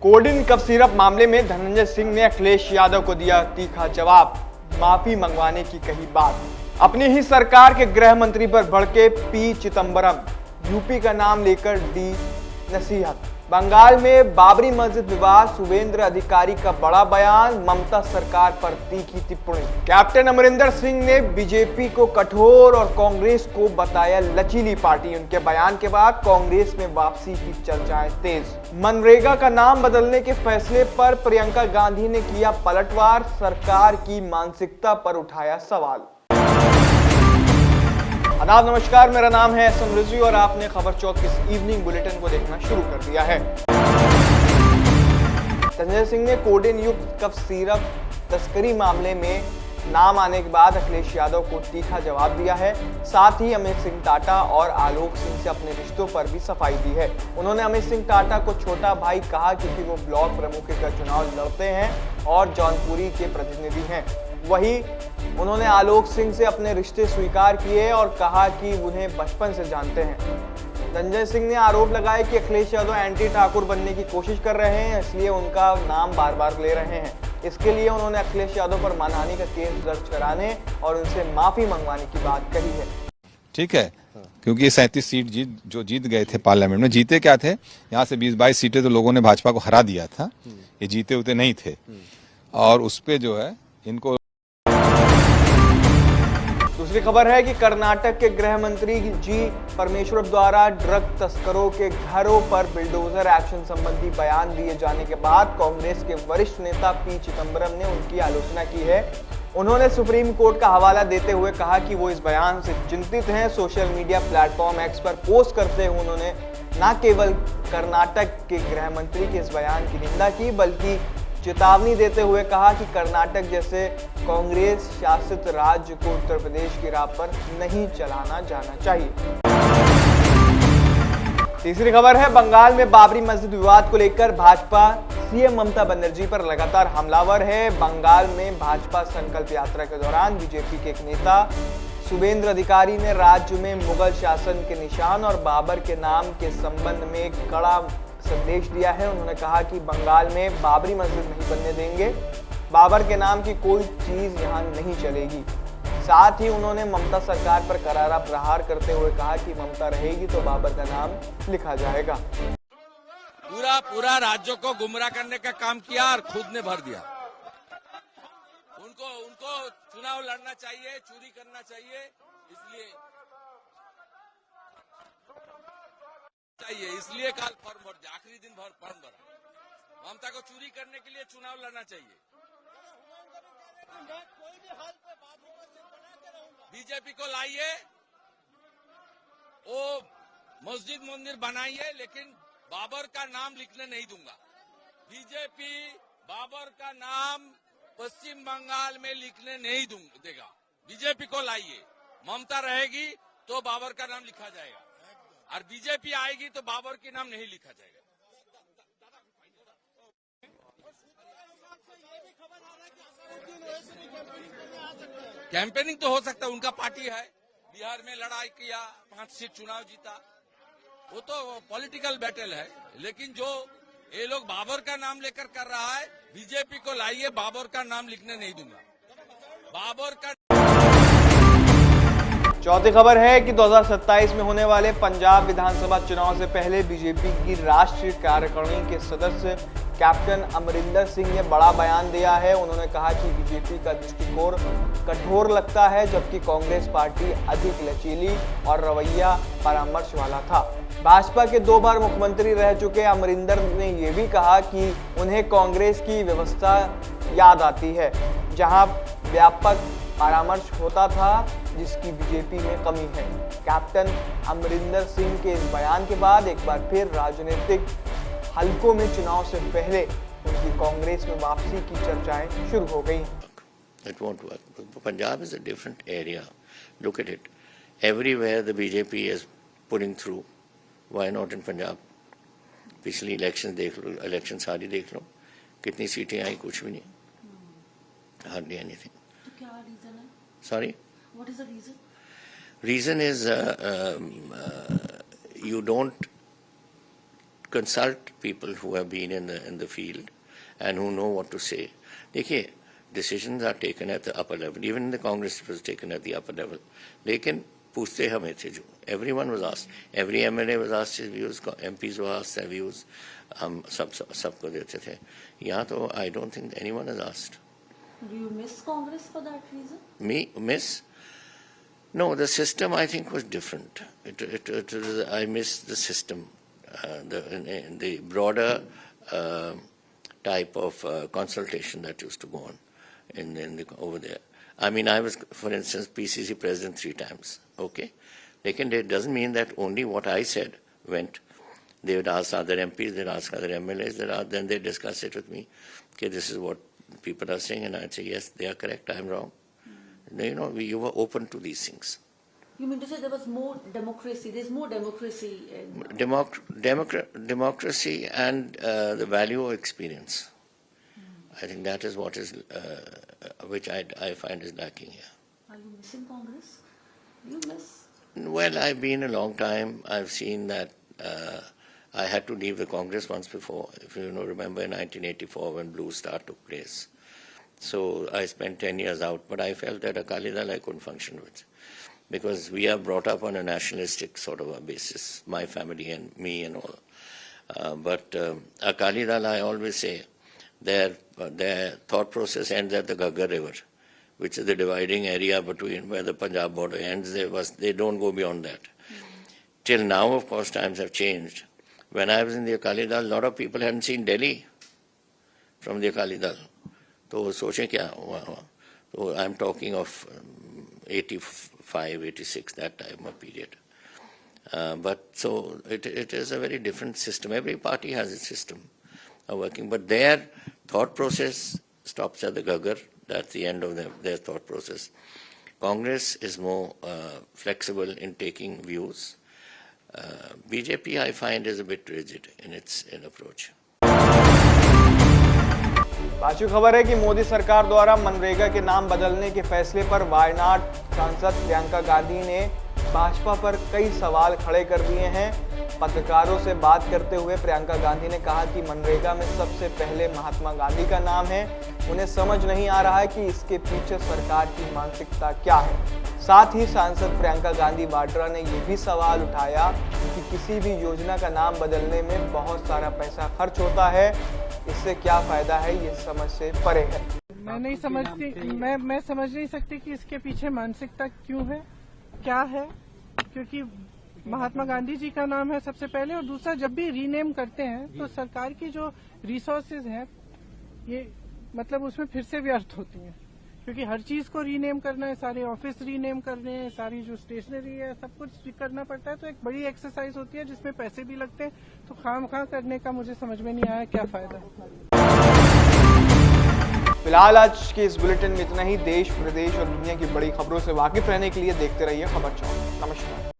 Coding cough syrup मामले में धनंजय सिंह ने अखिलेश यादव को दिया तीखा जवाब, माफी मंगवाने की कही बात। अपनी ही सरकार के गृह मंत्री पर भड़के पी चिदंबरम, यूपी का नाम लेकर दी नसीहत। बंगाल में बाबरी मस्जिद विवाद, शुभेंद्र अधिकारी का बड़ा बयान, ममता सरकार पर तीखी टिप्पणी। कैप्टन अमरिंदर सिंह ने बीजेपी को कठोर और कांग्रेस को बताया लचीली पार्टी। उनके बयान के बाद कांग्रेस में वापसी की चर्चाएं तेज। मनरेगा का नाम बदलने के फैसले पर प्रियंका गांधी ने किया पलटवार, सरकार की मानसिकता पर उठाया सवाल। आदाब, नमस्कार, मेरा नाम है एसएम रिजवी और आपने खबर चौक के इस इवनिंग बुलेटिन को देखना शुरू कर दिया है। धनंजय सिंह ने कोडेन युक्त कफ सिरप तस्करी मामले में नाम आने के बाद अखिलेश यादव को तीखा जवाब दिया है। साथ ही अमित सिंह टाटा और आलोक सिंह से अपने रिश्तों पर भी सफाई दी है। उन्होंने अमित सिंह टाटा को छोटा भाई कहा क्योंकि वो ब्लॉक प्रमुख का चुनाव लड़ते हैं और जौनपुरी के प्रतिनिधि हैं। वहीं उन्होंने आलोक सिंह से अपने रिश्ते स्वीकार किए और कहा कि उन्हें बचपन से जानते हैं। धनंजय सिंह ने आरोप लगाया कि अखिलेश यादव एंटी ठाकुर बनने की कोशिश कर रहे हैं, इसलिए उनका नाम बार बार ले रहे हैं। इसके लिए उन्होंने अखिलेश यादव पर मानहानि का केस दर्ज कराने और उनसे माफी मंगवाने की बात कही है। ठीक है, क्योंकि ये 37 सीट जीत गए थे पार्लियामेंट में। जीते क्या थे? यहाँ से 20-22 सीटें तो लोगों ने भाजपा को हरा दिया था, ये जीते उते नहीं थे। और उस पे जो है इनको। दूसरी खबर है कि कर्नाटक के गृह मंत्री जी परमेश्वर द्वारा ड्रग तस्करों के घरों पर बिल्डोजर एक्शन संबंधी बयान दिए जाने के बाद कांग्रेस के वरिष्ठ नेता पी चिदंबरम ने उनकी आलोचना की है। उन्होंने सुप्रीम कोर्ट का हवाला देते हुए कहा कि वो इस बयान से चिंतित हैं। सोशल मीडिया प्लेटफॉर्म एक्स पर पोस्ट करते हुए उन्होंने न केवल कर्नाटक के गृह मंत्री के इस बयान की निंदा की, बल्कि चेतावनी देते हुए कहा कि कर्नाटक जैसे कांग्रेस शासित राज्य को उत्तर प्रदेश की राह पर नहीं चलाना जाना चाहिए। तीसरी खबर है, बंगाल में बाबरी मस्जिद विवाद को लेकर भाजपा सीएम ममता बनर्जी पर लगातार हमलावर है। बंगाल में भाजपा संकल्प यात्रा के दौरान बीजेपी के एक नेता शुभेंद्र अधिकारी ने राज्य में मुगल शासन के निशान और बाबर के नाम के संबंध में एक कड़ा संदेश दिया है। उन्होंने कहा कि बंगाल में बाबरी मस्जिद नहीं बनने देंगे, बाबर के नाम की कोई चीज यहां नहीं चलेगी। साथ ही उन्होंने ममता सरकार पर करारा प्रहार करते हुए कहा कि ममता रहेगी तो बाबर का नाम लिखा जाएगा। पूरा राज्यों को गुमराह करने का काम किया और खुद ने भर दिया। उनको चुनाव लड़ना चाहिए, चोरी करना चाहिए, इसलिए कल फॉर्म भर दिया, आखिरी दिन फॉर्म भरा। ममता को चोरी करने के लिए चुनाव लड़ना चाहिए। बीजेपी को लाइए, वो मस्जिद मंदिर बनाइए, लेकिन बाबर का नाम लिखने नहीं दूंगा। बीजेपी बाबर का नाम पश्चिम बंगाल में लिखने नहीं देगा। बीजेपी को लाइए, ममता रहेगी तो बाबर का नाम लिखा जाएगा, और बीजेपी आएगी तो बाबर के नाम नहीं लिखा जाएगा। कैंपेनिंग तो हो सकता है, उनका पार्टी है, बिहार में लड़ाई किया, 5 सीट चुनाव जीता, वो तो पॉलिटिकल बैटल है। लेकिन जो ये लोग बाबर का नाम लेकर कर रहा है, बीजेपी को लाइए, बाबर का नाम लिखने नहीं दूंगा। बाबर का। चौथी खबर है कि 2027 में होने वाले पंजाब विधानसभा चुनाव से पहले बीजेपी की राष्ट्रीय कार्यकारिणी के सदस्य कैप्टन अमरिंदर सिंह ने बड़ा बयान दिया है। उन्होंने कहा कि बीजेपी का दृष्टिकोण कठोर लगता है, जबकि कांग्रेस पार्टी अधिक लचीली और रवैया परामर्श वाला था। भाजपा के 2 बार मुख्यमंत्री रह चुके अमरिंदर ने यह भी कहा कि उन्हें कांग्रेस की व्यवस्था याद आती है, जहां व्यापक परामर्श होता था, जिसकी बीजेपी में कमी है। कैप्टन अमरिंदर सिंह के इस बयान के बाद एक बार फिर राजनीतिक हलकों में चुनाव से पहले उनकी कांग्रेस में वापसी की चर्चाएं शुरू हो गई। It won't work. Punjab is a different area. Look at it. Everywhere the BJP is putting through. Why not in Punjab? पिछली इलेक्शन देख लो, इलेक्शन सारी देख लो, कितनी सीटें आई, कुछ भी नहीं, hardly anything. तो क्या रीजन है? Sorry? What is the reason? Reason is you don't consult people who have been in the field and who know what to say. देखिए, decisions are taken at the upper level. Even in the Congress it was taken at the upper level. लेकिन पूछते हमें थे जो. Everyone was asked. Every MLA was asked his views. MPs were asked their views. हम सबको देते थे. यहाँ तो I don't think anyone has asked. Do you miss Congress for that reason? Me miss? No, the system I think was different. I miss the system, the broader type of consultation that used to go on over there. I mean, I was, for instance, PCC president 3 times. Okay, लेकिन it doesn't mean that only what I said went. They would ask other MPs, they'd ask other MLAs, then they discuss it with me. Okay, this is what people are saying, and I'd say yes, they are correct, I'm wrong. You know, you were open to these things. You mean to say there was more democracy? There's more democracy in... Democracy and the value of experience. I think that is what is, which I find is lacking here. Are you missing Congress? You miss? Well, I've been a long time. I've seen that I had to leave the Congress once before. If you remember in 1984 when Blue Star took place. So I spent 10 years out, but I felt that Akali Dal I couldn't function with, because we are brought up on a nationalistic sort of a basis, my family and me and all. But Akali Dal, I always say, their thought process ends at the Ghaggar River, which is the dividing area between where the Punjab border ends. They don't go beyond that. Till now, of course, times have changed. When I was in the Akali Dal, a lot of people hadn't seen Delhi from the Akali Dal. तो सोचें क्या हुआ. So I'm talking of 85, 86, that time of period. But so it is a very different system. Every party has its system of working, but their thought process stops at the Ghaggar. That's the end of their thought process. Congress is more flexible in taking views. BJP, I find, is a bit rigid in its approach. पांचवी खबर है कि मोदी सरकार द्वारा मनरेगा के नाम बदलने के फैसले पर वायनाड सांसद प्रियंका गांधी ने भाजपा पर कई सवाल खड़े कर दिए हैं। पत्रकारों से बात करते हुए प्रियंका गांधी ने कहा कि मनरेगा में सबसे पहले महात्मा गांधी का नाम है। उन्हें समझ नहीं आ रहा है कि इसके पीछे सरकार की मानसिकता क्या है। साथ ही सांसद प्रियंका गांधी वाड्रा ने यह भी सवाल उठाया कि किसी भी योजना का नाम बदलने में बहुत सारा पैसा खर्च होता है, इससे क्या फायदा है, ये समझ से परे है। मैं नहीं समझती, मैं समझ नहीं सकती कि इसके पीछे मानसिकता क्यों है, क्या है, क्योंकि महात्मा गांधी जी का नाम है सबसे पहले, और दूसरा जब भी रीनेम करते हैं तो सरकार की जो रिसोर्सेज हैं ये मतलब उसमें फिर से व्यर्थ होती हैं, क्योंकि हर चीज को रीनेम करना है, सारे ऑफिस रीनेम करने हैं, सारी जो स्टेशनरी है सब कुछ करना पड़ता है, तो एक बड़ी एक्सरसाइज होती है जिसमें पैसे भी लगते हैं, तो खामखा करने का मुझे समझ में नहीं आया क्या फायदा। फिलहाल आज के इस बुलेटिन में इतना ही। देश, प्रदेश और दुनिया की बड़ी खबरों से वाकिफ रहने के लिए देखते रहिए खबर 24। नमस्कार।